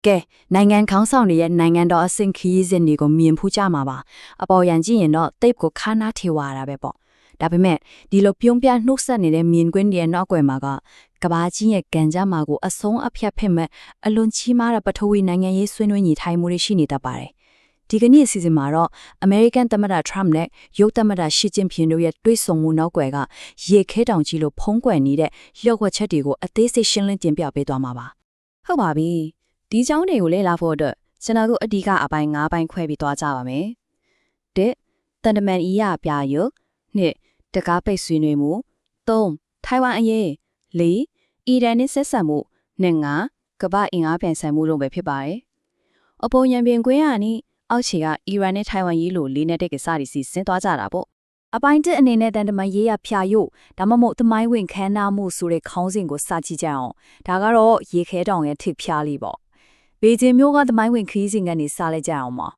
ကဲနိုင်ငံခေါင်းဆောင်တွေရဲ့နိုင်ငံတော်အဆင့်ခရီးစဉ်တွေကိုမြင်ဖူးကြမှာပါအပေါ်ရန်ကြည့်ရင်တော့တိတ်ကိုခါနာထေဝါတာပဲပေါ့ဒါပေမဲ့ဒီလိုပြုံးပြနှုတ်ဆက်နေတဲ့မြင်ကွင်းတွေရဲ့နောက်ွယ်မှာကဘာကြီးရဲ့ကန်ကြမှာကိုအဆုံးအဖြတ်ဖြစ်မဲ့အလွန်ကြီးမားတဲ့ပထဝီနိုင်ငံရေးဆွေးနွေးညီထိုင်မှုတွေရှိနေတတ်ပါတယ်ဒီကနေ့အစီအစဉ်မှာတော့ American သမ္မတ Trump နဲ့ရုတ်သမ္မတ Xi Jinping တို့ရဲ့တွေ့ဆုံမှုနောက်ွယ်ကရေခဲတောင်ကြီးလိုဖုံးကွယ်နေတဲ့လျှော့ဝှက်ချက်တွေကိုအသေးစိတ်ရှင်းလင်းတင်ပြပေးသွားမှာပါဟုတ်ပါပြီဒီကြောင်းတွေကိုလေ့လာဖို့အတွက်ကျွန်တော်တို့အဓိကအပိုင်း၅ပိုင်းခွဲပြီးသွားကြပါမယ်၁တန်တမန်ဤရပြရုပ်၂တကားပိတ်ဆွေးနွေးမှု၃ထိုင်ဝမ်အရေး၄အီရန်နဲ့ဆက်ဆံမှုနဲ့၅ကမ္ဘာအင်အားပြန်ဆန်မှုတို့ပဲဖြစ်ပါတယ်အပေါ်ညံပြင်ကွင်းကနေအောက်ခြေကအီရန်နဲ့ထိုင်ဝမ်ရေးလိုလေးနဲ့တဲ့ကိစ္စတွေစီဆင်းသွားကြတာပေါ့အပိုင်းတစ်အနေနဲ့တန်တမန်ရေးရဖြာရုပ်ဒါမှမဟုတ်သမိုင်းဝင်ခန်းနာမှုဆိုတဲ့ခေါင်းစဉ်ကိုစကြည့်ကြအောင်ဒါကတော့ရေခဲတောင်ရဲ့ထိပ်ဖြားလေးပေါ့ဘေဂျင်းမျိုးကသမိုင်းဝင်ခရီးစဉ်ကနေစလိုက်ကြအောင်ပါ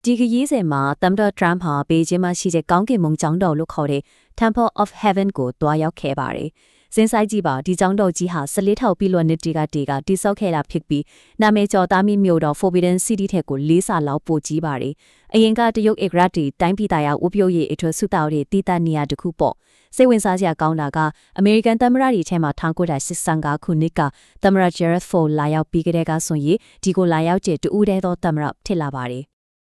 ဒီခရီးစဉ်မှာသမ္မတ Trump ဟာဘေဂျင်းမှာရှိတဲ့ကောင်းကင်မုံကျောင်းတော်လို့ခေါ်တဲ့ Temple of Heaven ကိုတွားရောက်ခဲ့ပါတယ်စင်ဆိုင်ကြည့်ပါဒီကျောင်းတော်ကြီးဟာ14ထောင်ပြည်လွန်နှစ်တီကတိဆောက်ခဲ့တာဖြစ်ပြီးနာမည်ကျော်သားမီမြို့တော် Forbidden City ထက်ကို၄ဆလောက်ပိုကြီးပါတယ်အရင်ကတရုတ် Egrat တိုင်းပြည်သားရဥပယရေးအထွတ်ဆုတောင်းတဲ့တိတနေရာတစ်ခုပေါ့စိတ်ဝင်စားစရာကောင်းတာကအမေရိကန်သမ္မတတွေထဲမှာ1985ခုနှစ်ကသမ္မတ Gerald Ford လာရောက်ပြီးကြတဲ့ကဆိုရင်ဒီကိုလာရောက်တဲ့တူဦးတဲ့သောသမ္မတဖြစ်လာပါတယ်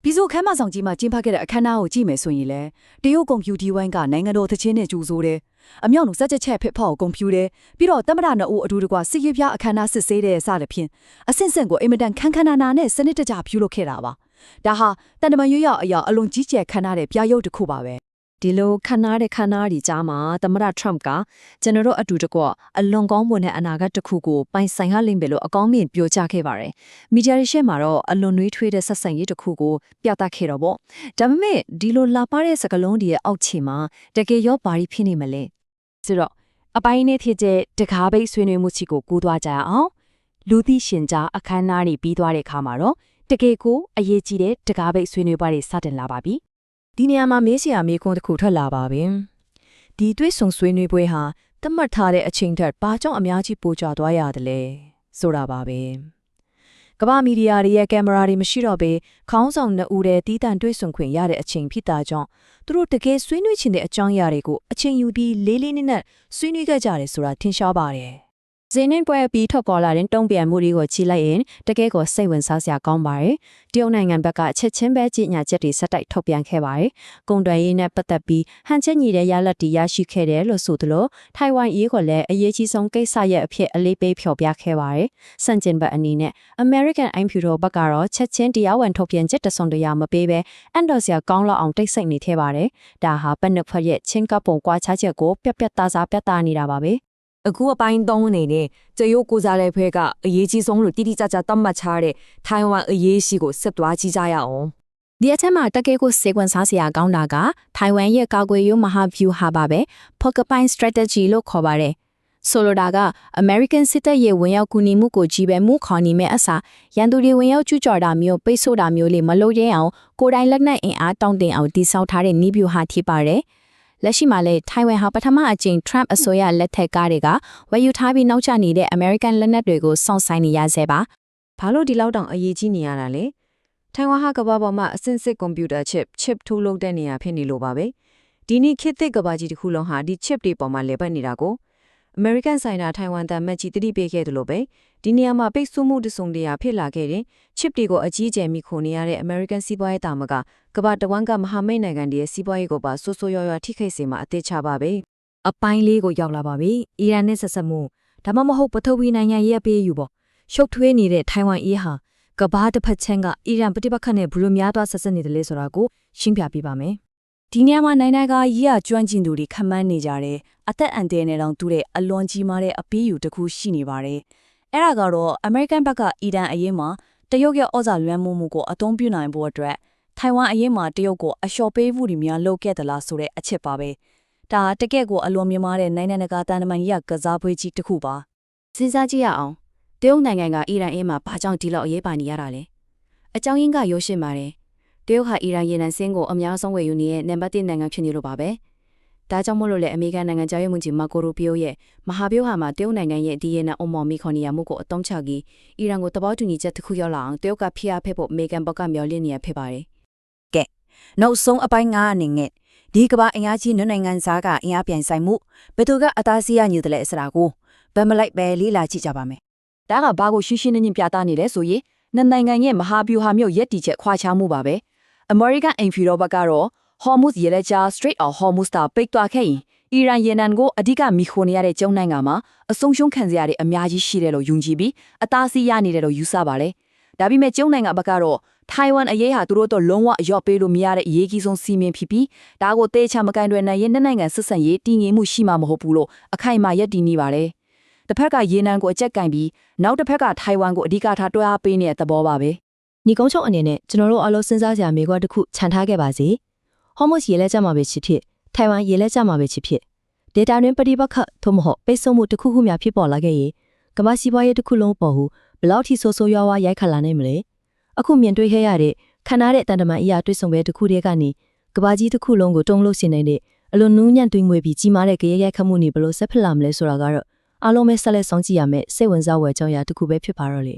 ပြီးဆိုခမ်းမဆောင်ကြီးမှာကျင်းပခဲ့တဲ့အခမ်းအနားကိုကြည့်မယ်ဆိုရင်လည်းတရုတ်ကွန်ပျူတာဝိုင်းကနိုင်ငံတော်သချင်းနဲ့ကြိုးဆိုတယ်အမြောက်ਨੂੰစက်ချက်ဖစ်ဖောက်ကွန်ပျူတာပြီးတော့သမ္မတနှစ်ဦးအတူတကွစစ်ရေးပြအခမ်းအနားစစ်ဆေးတဲ့စသဖြင့်အဆင့်ဆင့်ကိုအင်မတန်ခန်းခန်းနာနာနဲ့စနစ်တကျပြုလုပ်ခဲ့တာပါဒါဟာတန်တမန်ရွရအရာအလွန်ကြီးကျယ်ခမ်းနားတဲ့ပြရုပ်တစ်ခုပါပဲဒီလိုခဏတွေကြားမှာသမ္မတ Trump ကကျွန်တော်တို့အတူတကွအလွန်ကောင်းမွန်တဲ့အနာဂတ်တစ်ခုကိုပိုင်ဆိုင်ရလိမ့်မယ်လို့အကောင်းမြင်ပြောကြားခဲ့ပါတယ်။မီဒီယာရှေ့မှာတော့အလွန်နှွေးထွေးတဲ့ဆက်ဆံရေးတစ်ခုကိုပြသခဲ့တော့ပေါ့။ဒါပေမဲ့ဒီလိုလာပါတဲ့စကလုံးတွေရဲ့အောက်ခြေမှာတကယ်ရောဘာတွေဖြစ်နေမလဲ။ဆိုတော့အပိုင်းနဲ့ဖြစ်တဲ့တကားပိတ်ဆွေးနွေးမှုချီကိုကူးသွားကြအောင်။လူသိရှင်ကြားအခမ်းအနားတွေပြီးသွားတဲ့အခါမှာတော့တကယ်ကိုအရေးကြီးတဲ့တကားပိတ်ဆွေးနွေးပွဲတွေစတင်လာပါပြီ။ဒီနေရာမှာမေးစရာမေးခွန်းတစ်ခုထွက်လာပါပြီ။ဒီတွေ့ဆုံဆွေးနွေးပွဲဟာသတ်မှတ်ထားတဲ့အချိန်ထက်ဘာကြောင့်အများကြီးပိုကျသွားရတယ်လဲဆိုတာပါပဲ။ကမ္ဘာမီဒီယာတွေရဲ့ကင်မရာတွေမရှိတော့ဘဲခေါင်းဆောင်နှစ်ဦးတည်းတီးတန့်တွေ့ဆုံခွင့်ရတဲ့အချိန်ဖြစ်တာကြောင့်သူတို့တကယ်ဆွေးနွေးချင်တဲ့အကြောင်းအရာတွေကိုအချိန်ယူပြီးလေးလေးနက်နက်ဆွေးနွေးကြတယ်ဆိုတာထင်ရှားပါတယ်။ဇင်းနဲ့ပွဲပြီးထွက်ပေါ်လာတဲ့တုံ့ပြန်မှုတွေကိုကြည့်လိုက်ရင်တကယ်ကိုစိတ်ဝင်စားစရာကောင်းပါတယ်။တရုတ်နိုင်ငံဘက်ကချက်ချင်းပဲကြီးညာချက်တွေဆက်တိုက်ထုတ်ပြန်ခဲ့ပါတယ်။ကုန်သွယ်ရေးနဲ့ပတ်သက်ပြီးဟန်ချက်ညီတဲ့ရလဒ်တွေရရှိခဲ့တယ်လို့ဆိုသလိုထိုင်ဝမ်ရေးကလည်းအရေးကြီးဆုံးကိစ္စရဲ့အဖြစ်အလေးပေးဖျော်ပြခဲ့ပါတယ်။စန့်ကျင်ဘက်အနေနဲ့ American အိမ်ဖြူတော်ဘက်ကတော့ချက်ချင်းတရားဝင်ထုတ်ပြန်ချက်တစုံတရာမပေးဘဲအန်ဒေါ်စရာကောင်းလောက်အောင်တိတ်ဆိတ်နေခဲ့ပါတယ်။ဒါဟာပနစ်ဖက်ရဲ့ချင်းကပ်ပုံကွာခြားချက်ကိုပြတ်သားစားပြသနေတာပါပဲ။အခုအပိုင်း3အနေနဲ့တရုတ်ကိုစားတဲ့ဘက်ကအရေးကြီးဆုံးလို့တိတိကျကျသတ်မှတ်ထားတဲ့ထိုင်ဝမ်အရေးရှိကိုဆက်သွားကြည့်ကြရအောင်ဒီအချက်မှာတကယ်ကိုစေကွန်စားစရာကောင်းတာကထိုင်ဝမ်ရဲ့ကာကွယ်ရေးမဟာဗျူဟာပါပဲ Porcupine Strategy လို့ခေါ်ပါတယ်ဆိုလိုတာက American စစ်တပ်ရဲ့ဝင်ရောက်ကူညီမှုကိုကြီးပဲမှုခေါ်နေမဲ့အစားရန်သူတွေဝင်ရောက်ကျူးကျော်တာမျိုးပိတ်ဆို့တာမျိုးလေးမလုပ်ရဲအောင်ကိုယ်တိုင်လက်နက်အင်အားတောင့်တင်အောင်တည်ဆောက်ထားတဲ့နည်းဗျူဟာဖြစ်ပါတယ်လက်ရှိမှာလည်းထိုင်ဝမ်ဟာပထမအကြိမ် Trump အစိုးရလက်ထက်ကားတွေကဝယ်ယူထားပြီးနောက်ကျနေတဲ့ American လက်နက်တွေကိုစောင့်ဆိုင်နေရဆဲပါ။ဘာလို့ဒီလောက်တောင်အရေးကြီးနေရတာလဲ။ထိုင်ဝမ်ဟာကမ္ဘာပေါ်မှာအဆင့်စစ်ကွန်ပျူတာ chip ထုတ်လုပ်တဲ့နေရာဖြစ်နေလို့ပါပဲ။ဒီနေ့ခေတ်သစ်ကမ္ဘာကြီးတစ်ခုလုံးဟာဒီ chip တွေပေါ်မှာလည်ပတ်နေတာကို American ဆိုင်ရာထိုင်ဝမ်တမန်ကြီးတတိပေးခဲ့တယ်လို့ပဲဒီနေရာမှာပိတ်ဆို့မှုတစုံတရာဖြစ်လာခဲ့တဲ့ chip တွေကိုအကြီးအကျယ်မိခိုနေရတဲ့ American စီးပွားရေးတာမကကမ္ဘာတဝန်းကမဟာမိတ်နိုင်ငံတွေရဲ့စီးပွားရေးကိုပါဆိုးဆိုးရွားရွားထိခိုက်စေမှာအသေးချပါပဲအပိုင်းလေးကိုရောက်လာပါပြီအီရန်နဲ့ဆက်ဆက်မှုဒါမှမဟုတ်ပထဝီနိုင်ငံရဲ့ပေးယူပေါ့ရှုပ်ထွေးနေတဲ့ထိုင်ဝမ်အေးဟာကမ္ဘာတစ်ဖက်ချမ်းကအီရန်ပဋိပက္ခနဲ့ဘယ်လိုများသွားဆက်ဆက်နေတယ်လဲဆိုတာကိုရှင်းပြပေးပါမယ်ဒီနေရာမှာနိုင်ငံကရေးရကျွမ်းကျင်သူတွေခန့်မှန်းနေကြတယ်အသက်အန္တရာယ်နဲ့တောင်တူတဲ့အလွန်ကြီးမားတဲ့အပေးယူတစ်ခုရှိနေပါတယ်အဲ့ဒါကတော့ American ဘက်ကအီရန်အရေးမှာတရုတ်ရဲ့ဩဇာလွှမ်းမိုးမှုကိုအသုံးပြုနိုင်ဖို့အတွက်ထိုင်ဝမ်အရေးမှာတရုတ်ကိုအလျှော်ပေးမှုတွေများလုပ်ခဲ့သလားဆိုတဲ့အချက်ပါပဲဒါတကယ့်ကိုအလွန်မြင့်မားတဲ့နိုင်ငံတကာတန်တမာရေးကစားပွဲကြီးတစ်ခုပါစဉ်းစားကြည့်ရအောင်တရုတ်နိုင်ငံကအီရန်အရေးမှာဘာကြောင့်ဒီလောက်အရေးပါနေရတာလဲအကြောင်းရင်းကရိုးရှင်းပါတယ်တရုတ်ဟာအီရန်ရေနံစင်းကိုအများဆုံးဝယ်ယူနေတဲ့နံပါတ်1နိုင်ငံဖြစ်နေလို့ပါပဲ ဒါကြောင့်မို့လို့လေအမေရိကန်နိုင်ငံသားရေးဝန်ကြီးမာကိုရူပီယိုရဲ့မဟာဗျူဟာမှာတရုတ်နိုင်ငံရဲ့ဒီယနာအုံမော်မီခွန်နီယာမှုကိုအသုံးချပြီးအီရန်ကိုတဘောတူညီချက်တစ်ခုရောက်လာအောင်တရုတ်ကဖိအားဖက်ဖို့အမေရိကန်ဘက်ကမျှော်လင့်နေရဖြစ်ပါတယ်။ကဲနောက်ဆုံးအပိုင်း9အနေနဲ့ဒီကဘာအင်အားကြီးနိုင်ငံသားကအင်အားပြန်ဆိုင်မှုဘယ်သူကအသားစီးရညူတယ်လဲအစရာကိုဗမလိုက်ပဲလေးလာကြည့်ကြပါမယ်။ဒါကဘာကိုရှင်းရှင်းလင်းလင်းပြသနေလဲဆိုရင်နိုင်ငံရဲ့မဟာဗျူဟာမျိုးရက်တီချက်ခွာခြားမှုပါပဲ။ American Inferior ဘက်ကတော့ Hormuz ရေလက်ကြား Strait of Hormuz တာပိတ်သွားခဲ့ရင်အီရန်ရေနံကိုအဓိကမီခိုနေရတဲ့ကျုံနိုင်ငံမှာအဆုံးရှုံးခံစရာတွေအများကြီးရှိတယ်လို့ယုံကြည်ပြီးအသားစီးရနေတယ်လို့ယူဆပါလေ။ဒါပေမဲ့ကျုံနိုင်ငံဘက်ကတော့ထိုင်ဝမ်အရေးဟာသူတို့တော့လုံးဝအယော့ပေးလို့မရတဲ့အရေးကြီးဆုံးစီမင်းဖြစ်ပြီးဒါကိုတေချာမကန်တွေနဲ့နိုင်ငံဆက်ဆံရေးတည်ငြိမ်မှုရှိမှာမဟုတ်ဘူးလို့အခိုင်အမာယက်တည်နေပါလေ။တစ်ဖက်ကရေနံကိုအကျက်ကင်ပြီးနောက်တစ်ဖက်ကထိုင်ဝမ်ကိုအဓိကထားတွဲအားပေးနေတဲ့သဘောပါပဲ။ ညီကုန်းချုပ်အနေနဲ့ကျွန်တော်တို့အလုံးစဉ်းစားစရာမိကွာတစ်ခုခြံထားခဲ့ပါစီ။ Hormuz ရေလက်ကျမှာပဲချစ်ဖြစ်ထိုင်ဝမ်ရေလက်ကျမှာပဲချစ်ဖြစ်ဒေတာတွင်ပဋိပက္ခသို့မဟုတ်ပိတ်ဆို့မှုတစ်ခုခုများဖြစ်ပေါ်လာခဲ့ရင်ကမ္ဘာစီးပွားရေးတစ်ခုလုံးပေါ်ဟုဘယ်လောက်ထိဆိုးဆိုးရွားရွားရိုက်ခတ်လာနိုင်မလဲ။အခုမြင်တွေ့ခဲ့ရတဲ့ခဏတဲ့တန်တမန်အရာတွေ့ဆုံပဲတစ်ခုတည်းကနေကမ္ဘာကြီးတစ်ခုလုံးကိုတုံ့လို့ဆင်နေတဲ့အလွန်နူးညံ့သွင်းငွေပြီးကြီးမားတဲ့ကြရိုက်ခတ်မှုတွေဘယ်လိုဆက်ဖြစ်လာမလဲဆိုတာကတော့အားလုံးပဲဆက်လက်ဆောင်ကြည့်ရမယ်စိတ်ဝင်စားဖွယ်ကြောင်းရာတစ်ခုပဲဖြစ်ပါတော့လေ